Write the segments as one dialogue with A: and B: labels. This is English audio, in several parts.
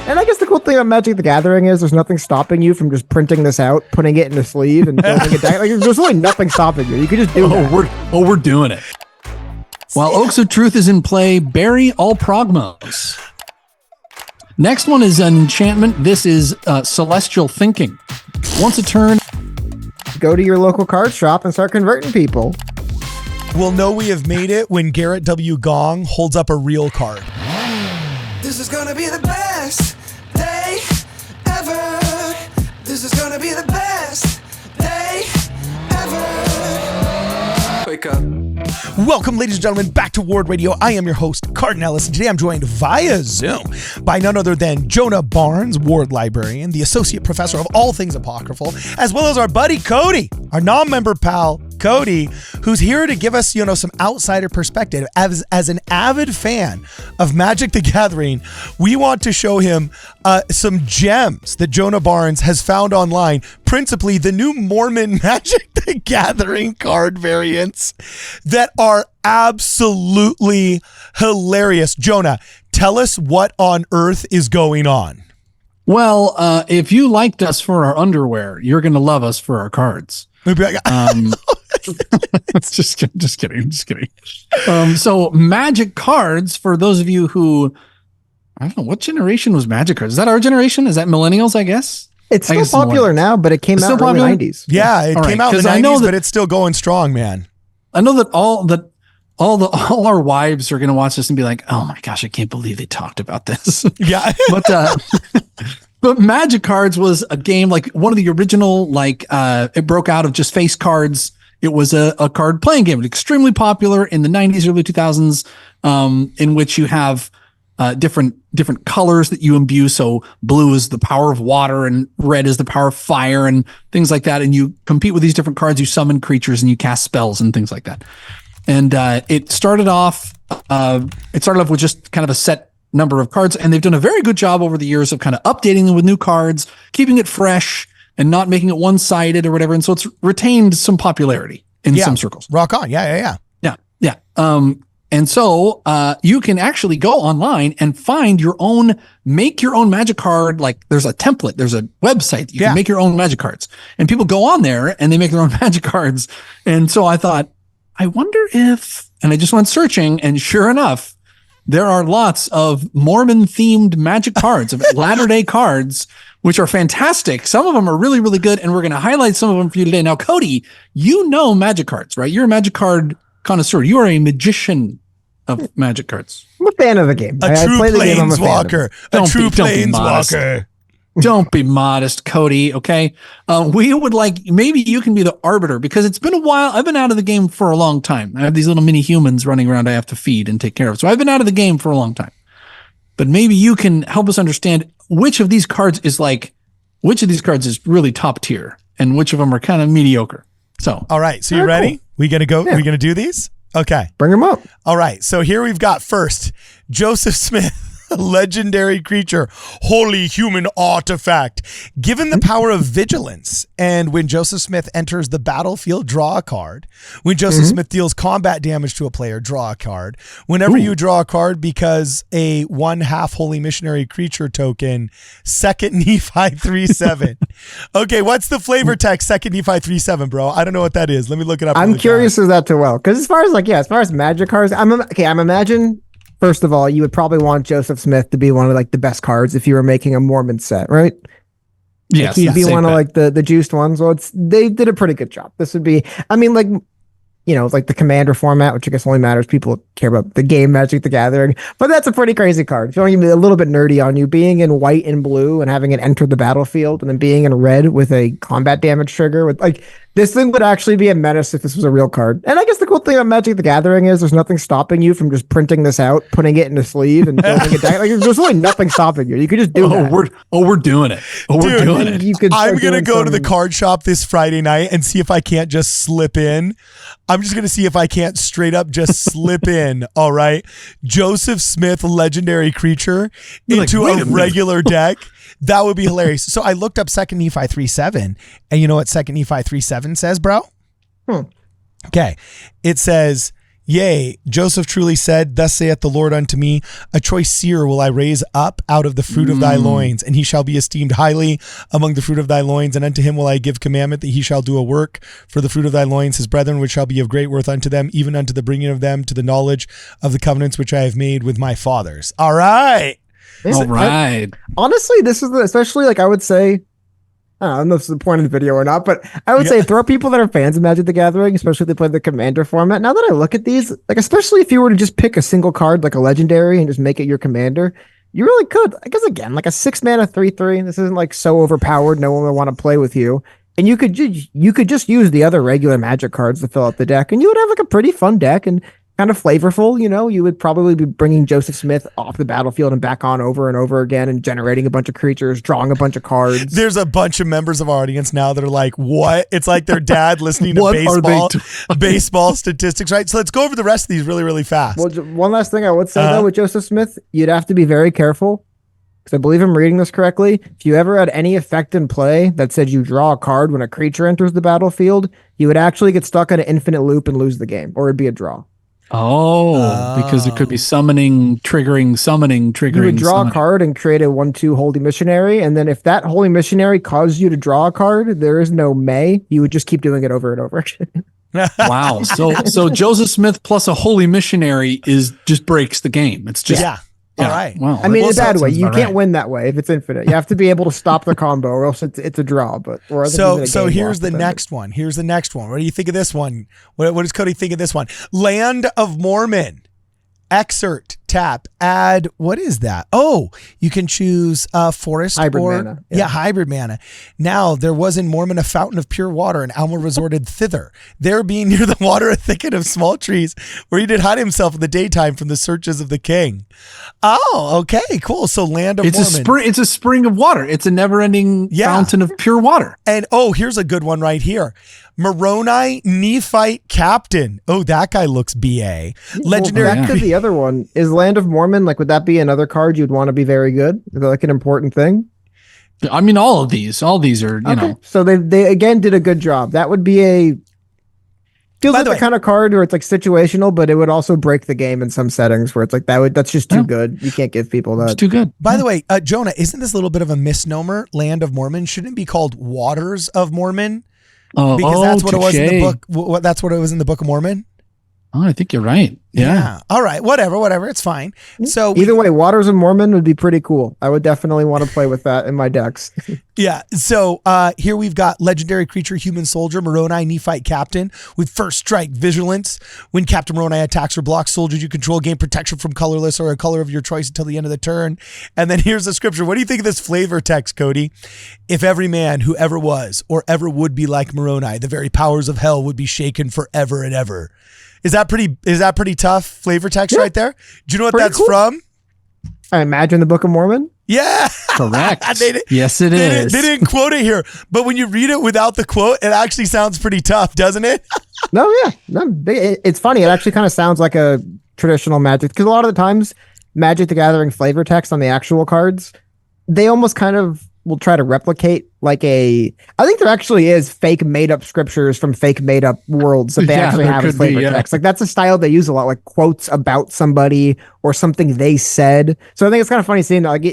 A: And I guess the cool thing about Magic the Gathering is there's nothing stopping you from just printing this out, putting it in a sleeve, and building a deck. Like, there's really nothing stopping you. You could just do that.
B: We're doing it. While Oaks of Truth is in play, bury all progmos. Next one is an enchantment. This is Celestial Thinking. Once a turn,
A: go to your local card shop and start converting people.
C: We'll know we have made it when Garrett W. Gong holds up a real card.
D: This is gonna be the best day ever. This is gonna be the best day ever. Wake up.
C: Welcome, ladies and gentlemen, back to Ward Radio. I am your host, Cardin Ellis, and today I'm joined via Zoom by none other than Jonah Barnes, Ward Librarian, the Associate Professor of all things apocryphal, as well as our buddy Cody, our non-member pal, Cody, who's here to give us, some outsider perspective. As an avid fan of Magic the Gathering, we want to show him some gems that Jonah Barnes has found online, principally the new Mormon Magic the Gathering card variants that are absolutely hilarious. Jonah, tell us what on earth is going on.
B: Well, if you liked us for our underwear, you're going to love us for our cards. Just kidding. So Magic cards, for those of you who, I don't know, what generation was Magic cards? Is that our generation? Is that millennials, I guess?
A: It's still popular now, but it came out in the 90s.
C: Yeah, it came out in the 90s, but it's still going strong, man.
B: I know that all our wives are going to watch this and be like, "Oh my gosh, I can't believe they talked about this."
C: Yeah.
B: But Magic cards was a game, like one of the original, it broke out of just face cards. It was a card playing game, extremely popular in the 90s, early 2000s, in which you have different colors that you imbue. So blue is the power of water and red is the power of fire and things like that. And you compete with these different cards. You summon creatures and you cast spells and things like that. And it started off with just kind of a set number of cards, and they've done a very good job over the years of kind of updating them with new cards, keeping it fresh and not making it one-sided or whatever. And so it's retained some popularity in some circles.
C: Rock on. Yeah.
B: And so you can actually go online and make your own Magic card. Like there's a template, there's a website that you can make your own Magic cards, and people go on there and they make their own Magic cards. And so I thought, I wonder if, and I just went searching, and sure enough, there are lots of Mormon themed Magic cards, of Latter-day cards, which are fantastic. Some of them are really, really good. And we're going to highlight some of them for you today. Now, Cody, you know Magic cards, right? You're a Magic card connoisseur. You are a magician of Magic cards.
A: I'm a fan of the game.
C: A true planeswalker. A true planeswalker.
B: Don't be modest, Cody. Okay. We would maybe you can be the arbiter, because it's been a while. I've been out of the game for a long time. I have these little mini humans running around I have to feed and take care of. So I've been out of the game for a long time, but maybe you can help us understand which of these cards is really top tier and which of them are kind of mediocre. So,
C: all right. So you ready? Cool. We going to go, we going to do these? Okay.
A: Bring them up.
C: All right. So here we've got first JosephSmith. Legendary creature, holy human artifact, given the power of vigilance. And when JosephSmith enters the battlefield, draw a card. When JosephSmith deals combat damage to a player, draw a card. Whenever you draw a card, because a 1/2 holy missionary creature token, 2nd Nephi 3/7. Okay, what's the flavor text 2nd Nephi 3/7, bro? I don't know what that is. Let me look it up.
A: I'm curious as that too well, because as far as Magic cards, I'm imagine. First of all, you would probably want JosephSmith to be one of the best cards if you were making a Mormon set, right?
B: Yes,
A: he'd be one of the juiced ones. Well, they did a pretty good job. This would be, the commander format, which I guess only matters. People care about the game Magic the Gathering, but that's a pretty crazy card. If you want to be a little bit nerdy on you, being in white and blue and having it enter the battlefield, and then being in red with a combat damage trigger with this thing would actually be a menace if this was a real card. And I guess the cool thing about Magic the Gathering is there's nothing stopping you from just printing this out, putting it in a sleeve, and building a deck. There's really nothing stopping you. You could just do that.
B: We're doing it. We're doing it.
C: I'm going to go to the card shop this Friday night and see if I can't just slip in. I'm just going to see if I can't straight up just slip in. All right. JosephSmith, legendary creature, into a regular deck. That would be hilarious. So I looked up 2nd Nephi 3/7, and you know what 2nd Nephi 3/7 says, bro? Okay. It says, Yea, Joseph truly said, thus saith the Lord unto me, a choice seer will I raise up out of the fruit of thy loins, and he shall be esteemed highly among the fruit of thy loins, and unto him will I give commandment that he shall do a work for the fruit of thy loins, his brethren, which shall be of great worth unto them, even unto the bringing of them to the knowledge of the covenants which I have made with my fathers. All right.
B: All right.
A: Honestly, this is especially like I would say, I don't know if this is the point of the video or not, but I would say if there are people that are fans of Magic the Gathering, especially if they play the commander format. Now that I look at these, like especially if you were to just pick a single card like a legendary and just make it your commander, you really could. I guess again, like a 6-mana 3/3. This isn't like so overpowered, no one will want to play with you. And you could just use the other regular Magic cards to fill out the deck, and you would have like a pretty fun deck and kind of flavorful. You know, you would probably be bringing JosephSmith off the battlefield and back on over and over again and generating a bunch of creatures, drawing a bunch of cards.
C: There's a bunch of members of our audience now that are like, what? It's like their dad listening to baseball statistics, right? So let's go over the rest of these really, really fast.
A: Well, one last thing I would say though with JosephSmith, you'd have to be very careful because I believe I'm reading this correctly. If you ever had any effect in play that said you draw a card when a creature enters the battlefield, you would actually get stuck on an infinite loop and lose the game, or it'd be a draw.
B: Oh, because it could be summoning, triggering.
A: You would draw a card and create a 1/2 Holy Missionary, and then if that Holy Missionary caused you to draw a card, there is no may. You would just keep doing it over and over again.
B: Wow. So JosephSmith plus a Holy Missionary just breaks the game. It's just
C: all right.
B: Wow.
A: I mean, in a bad way. You can't
B: right.
A: win that way if it's infinite. You have to be able to stop the combo, or else it's a draw.
C: So here's the next one. What do you think of this one? What does Cody think of this one? Land of Mormon. Excerpt, tap, add. What is that? Oh, you can choose forest
A: hybrid
C: or
A: mana.
C: Yeah, hybrid mana. Now there was in Mormon a fountain of pure water, and Alma resorted thither. There being near the water a thicket of small trees, where he did hide himself in the daytime from the searches of the king. Oh, okay, cool. So land of Mormon.
B: It's a spring of water. It's a never-ending fountain of pure water.
C: And here's a good one right here. Moroni Nephite Captain. Oh, that guy looks BA. Legendary.
A: Well, back to the other one. Is Land of Mormon, like, would that be another card you'd want to be very good? Is that like an important thing?
B: I mean, all these are, you know.
A: So they again did a good job. That would be feels like the kind of card where it's like situational, but it would also break the game in some settings where it's like that's just too good. You can't give people that.
B: It's too good.
C: By the way, Jonah, isn't this a little bit of a misnomer? Land of Mormon shouldn't it be called Waters of Mormon? Because that's what it was in the book. That's what it was in the Book of Mormon.
B: Oh, I think you're right. Yeah.
C: All right. Whatever. It's fine. So
A: either way, Waters of Mormon would be pretty cool. I would definitely want to play with that in my decks.
C: Yeah. So here we've got legendary creature, human soldier, Moroni Nephite Captain with first strike vigilance. When Captain Moroni attacks or blocks soldiers you control, gain protection from colorless or a color of your choice until the end of the turn. And then here's the scripture. What do you think of this flavor text, Cody? If every man who ever was or ever would be like Moroni, the very powers of hell would be shaken forever and ever. Is that pretty tough flavor text right there? Do you know what that's from?
A: I imagine the Book of Mormon.
C: Yeah.
B: Correct. Yes, it is.
C: They didn't quote it here, but when you read it without the quote, it actually sounds pretty tough, doesn't it?
A: It's funny. It actually kind of sounds like a traditional Magic, because a lot of the times Magic the Gathering flavor text on the actual cards, they almost kind of will try to replicate I think there actually is fake made up scriptures from fake made up worlds that they actually have as flavor text. Like that's a style they use a lot, like quotes about somebody or something they said. So I think it's kind of funny seeing that, like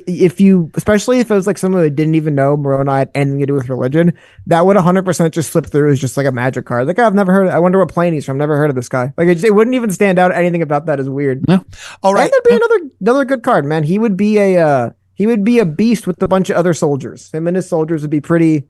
A: especially if it was like someone that didn't even know Moroni had anything to do with religion, that would 100% just slip through as just like a Magic card. Like I've never heard I wonder what plane he's from. Never heard of this guy. Like it wouldn't even stand out. Anything about that is weird.
B: No.
C: All right.
A: And there'd be another good card, man. He would be a beast with a bunch of other soldiers. Him and his soldiers would be pretty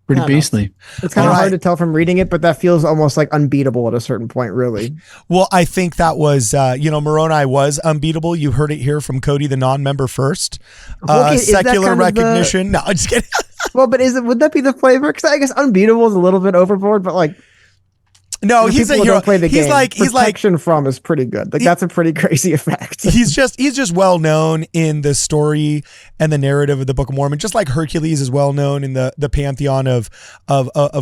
B: beastly.
A: It's kind of hard to tell from reading it, but that feels almost like unbeatable at a certain point, really.
C: Well, I think that was, Moroni was unbeatable. You heard it here from Cody, the non-member first. Secular recognition. No, I'm just kidding.
A: Well, but would that be the flavor? Because I guess unbeatable is a little bit overboard, but like,
C: no, he's a hero.
A: Play the
C: he's
A: game.
C: like
A: protection from is pretty good. Like that's a pretty crazy effect.
C: he's just well known in the story and the narrative of the Book of Mormon, just like Hercules is well known in the pantheon of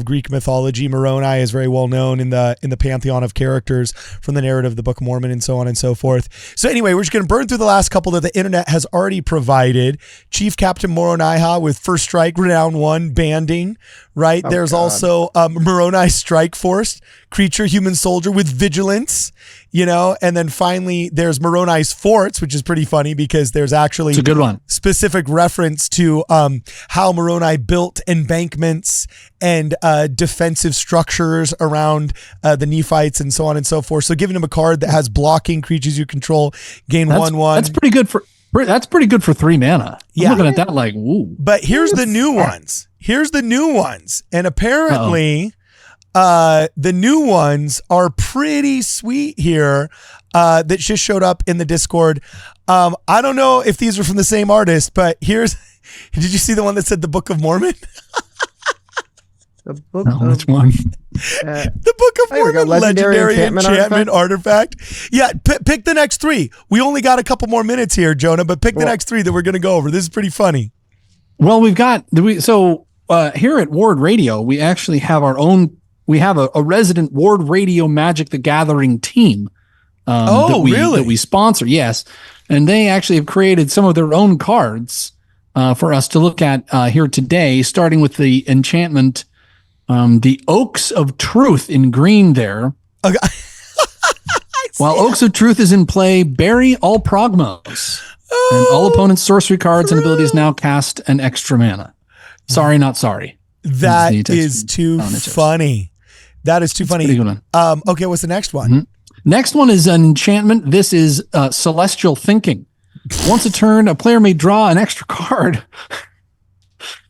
C: Greek mythology. Moroni is very well known in the pantheon of characters from the narrative of the Book of Mormon, and so on and so forth. So anyway, we're just going to burn through the last couple that the internet has already provided. Chief Captain Moroni with first strike, renown 1 banding. Right. There's also Moroni Strike Force. creature, human soldier with vigilance, you know, and then finally there's Moroni's forts, which is pretty funny because there's actually
B: It's a good one.
C: specific reference to how Moroni built embankments and defensive structures around the Nephites and so on and so forth. So giving him a card that has blocking creatures you control, gain 1/1.
B: That's pretty good for 3 mana.
C: Yeah.
B: I'm looking at that like, ooh.
C: But here's the new ones. And apparently the new ones are pretty sweet here that just showed up in the Discord. I don't know if these are from the same artist, but did you see the one that said the Book of Mormon?
A: The book
B: Which one?
C: The Book of Mormon, legendary enchantment artifact. Yeah, pick the next 3. We only got a couple more minutes here, Jonah, but pick the next 3 that we're going to go over. This is pretty funny.
B: Well, here at Ward Radio, we actually have we have a resident Ward Radio Magic the Gathering team.
C: Really?
B: That we sponsor, yes. And they actually have created some of their own cards for us to look at here today, starting with the enchantment, the Oaks of Truth in green there.
C: Okay.
B: While Oaks of Truth is in play, bury all progmos. And all opponents' sorcery cards and abilities now cast an extra mana. Sorry, not sorry.
C: That is too funny. That is too funny.
B: Pretty good one.
C: Okay, what's the next one?
B: Mm-hmm. Next one is an enchantment. This is Celestial Thinking. Once a turn, a player may draw an extra card.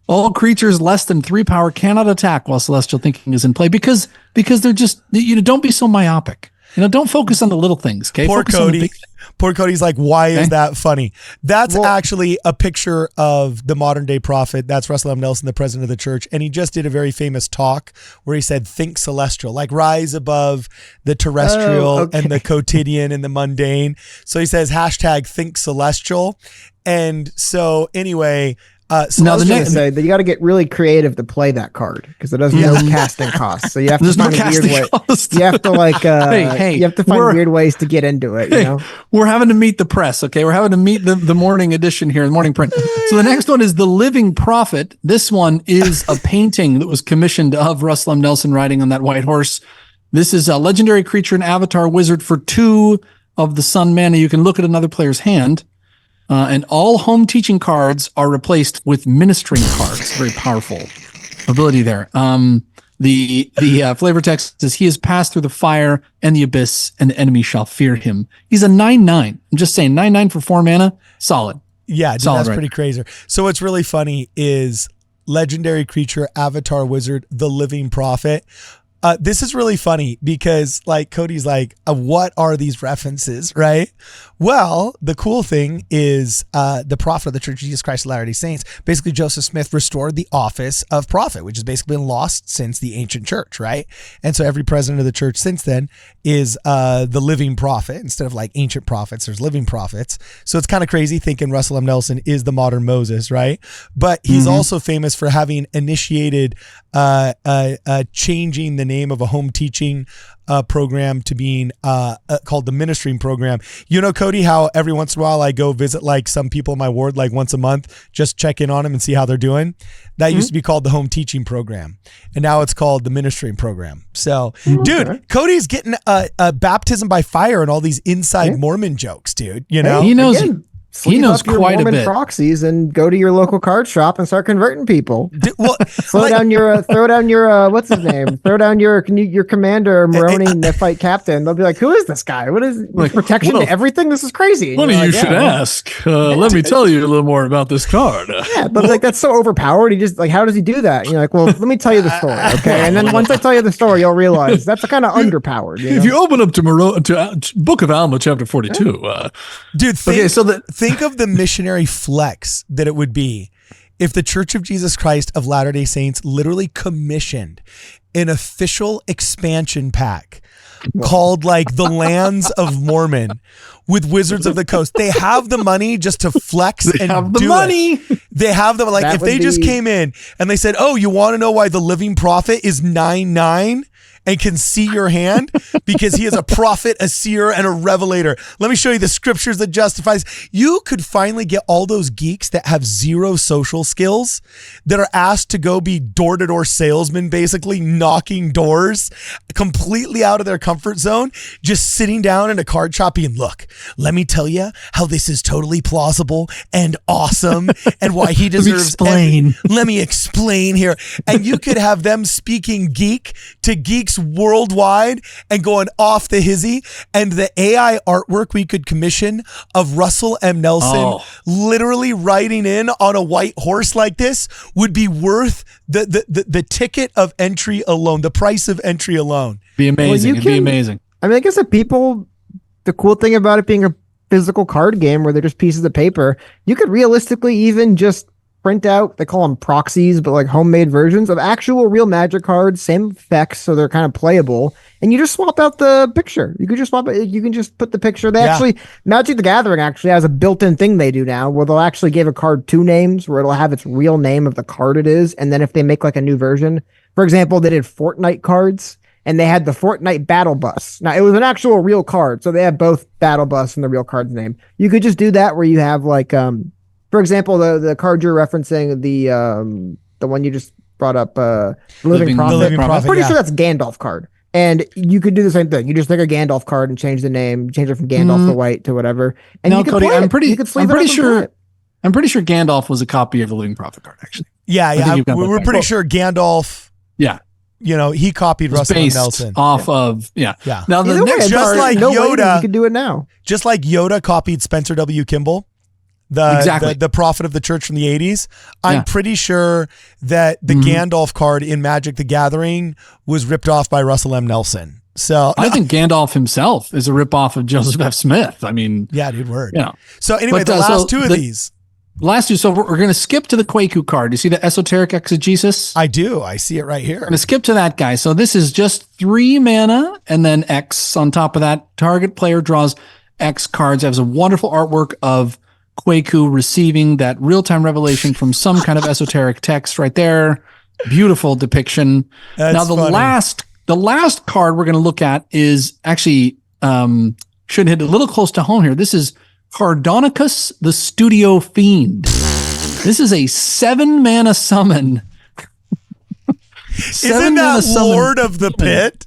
B: All creatures less than 3 power cannot attack while Celestial Thinking is in play because they're just, don't be so myopic. Don't focus on the little things. Okay.
C: Poor
B: Focus on the
C: Cody.
B: big.
C: Poor Cody's like, why is that funny? That's actually a picture of the modern day prophet. That's Russell M. Nelson, the president of the church. And he just did a very famous talk where he said, think celestial, like rise above the terrestrial and the quotidian and the mundane. So he says, hashtag think celestial. And so anyway,
A: now the next say that you got to get really creative to play that card because it doesn't have casting costs. So you have to find a weird way. You have to you have to find weird ways to get into it. You know,
B: we're having to meet the press. Okay, we're having to meet the morning edition here, the morning print. So the next one is the Living Prophet. This one is a painting that was commissioned of Russell M. Nelson riding on that white horse. This is a legendary creature, an avatar wizard for 2 of the sun mana. You can look at another player's hand. And all home teaching cards are replaced with ministering cards. Very powerful ability there. The flavor text says, he has passed through the fire and the abyss, and the enemy shall fear him. He's a 9/9. I'm just saying, 9/9 for 4 mana. Solid.
C: Yeah, dude,
B: solid,
C: that's pretty crazy. So what's really funny is legendary creature, avatar wizard, the Living Prophet. This is really funny because like Cody's like, what are these references, right? Well, the cool thing is the prophet of the Church of Jesus Christ of Latter-day Saints, basically Joseph Smith restored the office of prophet, which has basically been lost since the ancient church, right? And so every president of the church since then is the living prophet. Instead of like ancient prophets, there's living prophets. So it's kind of crazy thinking Russell M. Nelson is the modern Moses, right? But he's also famous for having initiated changing the name of a home teaching program to being called the ministering program. You know, Cody, how every once in a while I go visit like some people in my ward, like once a month, just check in on them and see how they're doing. That used to be called the home teaching program, and now it's called the ministering program. So, dude, Cody's getting a baptism by fire and all these inside Mormon jokes, dude. You know,
B: he knows.
A: Again,
B: he knows quite
A: Mormon
B: a bit.
A: Proxies and go to your local card shop and start converting people.
C: Well,
A: throw down your what's his name? Throw down your commander Moroni Nephite captain. They'll be like, who is this guy? What is protection to everything? This is crazy.
B: Funny you should ask. Let me tell you a little more about this card.
A: Yeah, but like that's so overpowered. He just like, how does he do that? You're like, well, let me tell you the story, okay? And then once I tell you the story, you'll realize that's kind of underpowered. You know?
B: If you open up to Book of Alma, chapter 42,
C: dude, think of the missionary flex that it would be if the Church of Jesus Christ of Latter-day Saints literally commissioned an official expansion pack called like the Lands of Mormon with Wizards of the Coast. They have the money just to flex and
B: have the
C: do
B: money.
C: It. They have the like
A: That
C: if they just came in and they said, "Oh, you want to know why the Living Prophet is 9/9?" and can see your hand because he is a prophet, a seer, and a revelator. Let me show you the scriptures that justifies. You could finally get all those geeks that have zero social skills that are asked to go be door-to-door salesmen, basically knocking doors completely out of their comfort zone, just sitting down in a card shop being, look, let me tell you how this is totally plausible and awesome and why he deserves. Let me explain here. And you could have them speaking geek to geeks worldwide and going off the hizzy. And the AI artwork we could commission of Russell M. Nelson literally riding in on a white horse like this would be worth the ticket of entry alone, the price of entry alone.
B: Be amazing. It'd be amazing.
A: I mean, I guess that the cool thing about it being a physical card game where they're just pieces of paper, you could realistically even just print out, they call them proxies, but like homemade versions of actual real Magic cards, same effects, so they're kind of playable, and you just swap out the picture. You could just swap it. You can just put the picture. Magic the Gathering actually has a built-in thing they do now where they'll actually give a card 2 names, where it'll have its real name of the card it is, and then if they make like a new version, for example, they did Fortnite cards, and they had the Fortnite Battle Bus. Now, it was an actual real card, so they have both Battle Bus and the real card's name. You could just do that where you have like, for example, the card you're referencing, the one you just brought up, Living Prophet. I'm pretty sure that's Gandalf card. And you could do the same thing. You just take a Gandalf card and change the name, change it from Gandalf to white to whatever. And
B: no,
A: you could
B: Cody,
A: play
B: I'm pretty
A: sure
B: Gandalf was a copy of the Living Prophet card, actually.
C: Yeah. We're pretty sure Gandalf.
B: Yeah.
C: You know, he copied Russell M. Nelson
B: off of
C: Yeah.
B: Now the next
C: just
B: card,
C: like Yoda,
A: you could do it now.
C: Just like Yoda copied Spencer W. Kimball, the prophet of the church from the 80s. I'm pretty sure that the Gandalf card in Magic the Gathering was ripped off by Russell M. Nelson. So
B: I think Gandalf himself is a ripoff of Joseph F. Smith. I mean,
C: yeah, dude, word.
B: You know.
C: So anyway, the last two of these.
B: Last two, so we're going to skip to the Kwaku card. You see the Esoteric Exegesis?
C: I do. I see it right here.
B: We're going to skip to that guy. So this is just 3 mana and then X on top of that. Target player draws X cards. It has a wonderful artwork of Kwaku receiving that real-time revelation from some kind of esoteric text right there. Beautiful depiction.
C: That's
B: now the last card we're going to look at is actually should hit a little close to home here. This is Cardonicus, the Studio Fiend. This is a 7 mana summon.
C: Isn't that Lord of the Pit?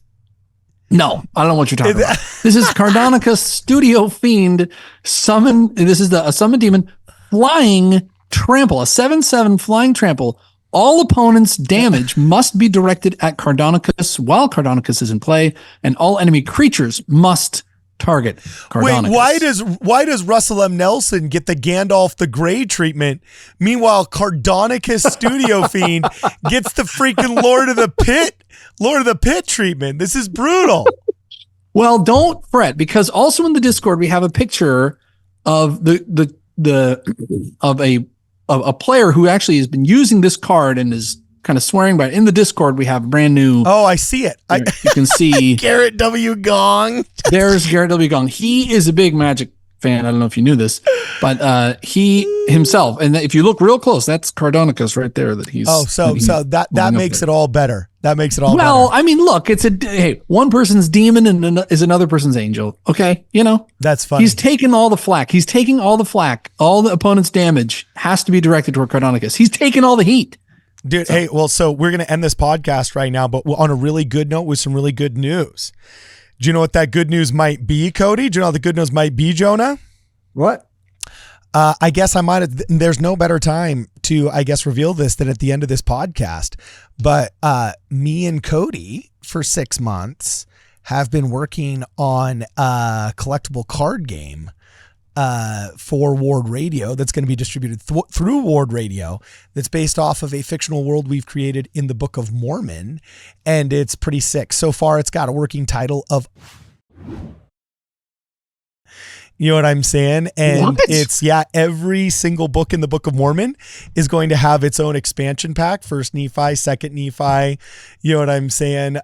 B: No, I don't know what you're talking about. This is Cardonicus, Studio Fiend, summon. This is a summon demon, flying trample, a 7/7 flying trample. All opponents' damage must be directed at Cardonicus while Cardonicus is in play, and all enemy creatures must target Cardonicus.
C: Wait, why does Russell M. Nelson get the Gandalf the Grey treatment? Meanwhile, Cardonicus Studio Fiend gets the freaking Lord of the Pit treatment. This is brutal.
B: Well, don't fret, because also in the Discord we have a picture of a player who actually has been using this card and is kind of swearing by it. In the Discord, we have brand new.
C: Oh, I see it.
B: You can see
C: Garrett W. Gong.
B: There's Garrett W. Gong. He is a big Magic fan. I don't know if you knew this, but he himself, and if you look real close, that's Cardonicus right there. That he's.
C: Oh, so that makes it all better. That makes it all better.
B: Well, I mean, look, one person's demon and is another person's angel. Okay,
C: that's funny.
B: He's taking all the flack. All the opponent's damage has to be directed toward Cardonicus. He's taking all the heat.
C: Dude, hey, well, so we're going to end this podcast right now, but on a really good note with some really good news. Do you know what that good news might be, Cody? Do you know how the good news might be, Jonah?
A: What?
C: I guess I might have, there's no better time to, I guess, reveal this than at the end of this podcast. But me and Cody, for 6 months, have been working on a collectible card game for Ward Radio that's going to be distributed through Ward Radio, that's based off of a fictional world we've created in the Book of Mormon, and it's pretty sick. So far, it's got a working title of You know what I'm saying? And
B: What?
C: it's, every single book in the Book of Mormon is going to have its own expansion pack. First Nephi, second Nephi, you know what I'm saying?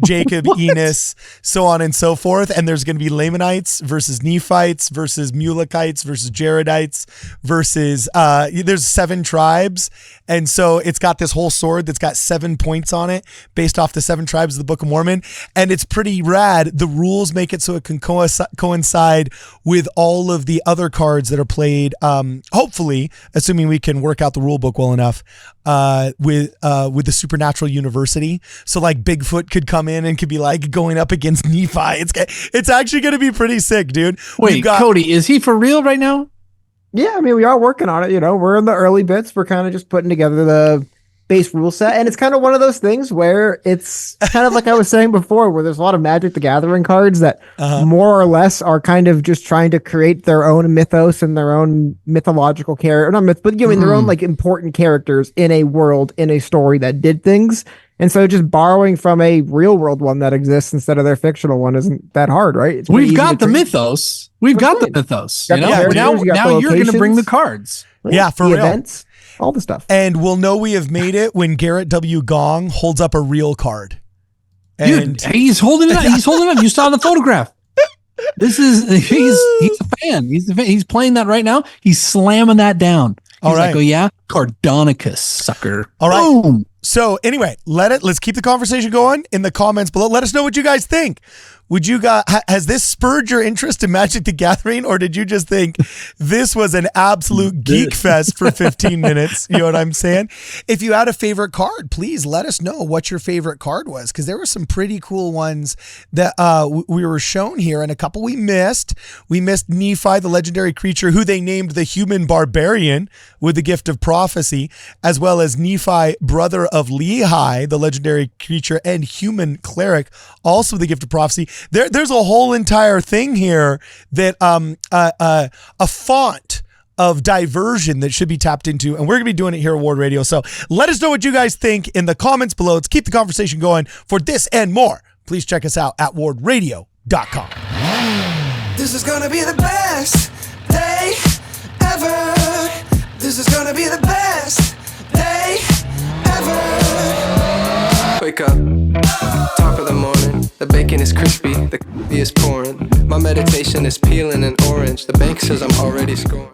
C: Jacob, Enos, so on and so forth. And there's going to be Lamanites versus Nephites versus Mulekites versus Jaredites versus, there's 7 tribes. And so it's got this whole sword that's got 7 points on it based off the 7 tribes of the Book of Mormon. And it's pretty rad. The rules make it so it can coincide with all of the other cards that are played, hopefully, assuming we can work out the rule book well enough, with the Supernatural University. So like Bigfoot could come in and could be like going up against Nephi. It's actually going to be pretty sick, dude.
B: Wait, Cody, is he for real right now?
A: Yeah, I mean, we are working on it. You know, we're in the early bits. We're kind of just putting together the base rule set. And it's kind of one of those things where it's kind of like I was saying before, where there's a lot of Magic the Gathering cards that more or less are kind of just trying to create their own mythos and their own mythological character, not myth, but giving their own like important characters in a world, in a story that did things. And so just borrowing from a real world one that exists instead of their fictional one isn't that hard, right? It's
B: We've got the mythos. We've got the mythos. You know? Now you're going to bring the cards.
A: Right?
C: Yeah, for
A: the
C: real.
A: Events, all the stuff.
C: And we'll know we have made it when Garrett W. Gong holds up a real card. And
B: dude, he's holding it up. He's holding it up. You saw the photograph. He's a fan. He's playing that right now. He's slamming that down. He's like, oh yeah, Cardonicus, sucker.
C: All right.
B: Boom.
C: So anyway, let's keep the conversation going in the comments below. Let us know what you guys think. Has this spurred your interest in Magic the Gathering, or did you just think this was an absolute geek fest for 15 minutes? You know what I'm saying? If you had a favorite card, please let us know what your favorite card was, because there were some pretty cool ones that we were shown here, and a couple we missed. We missed Nephi, the legendary creature who they named the human barbarian with the gift of prophecy, as well as Nephi, brother of Lehi, the legendary creature and human cleric, also the gift of prophecy. There's a whole entire thing here that a font of diversion that should be tapped into, and we're gonna be doing it here at Ward Radio. So let us know what you guys think in the comments below. Let's keep the conversation going. For this and more, please check us out at wardradio.com.
D: This is gonna be the best day ever. This is gonna be the best day ever. Wake up, top of the morning. The bacon is crispy, the coffee is pouring. My meditation is peeling an orange. The bank says I'm already scoring.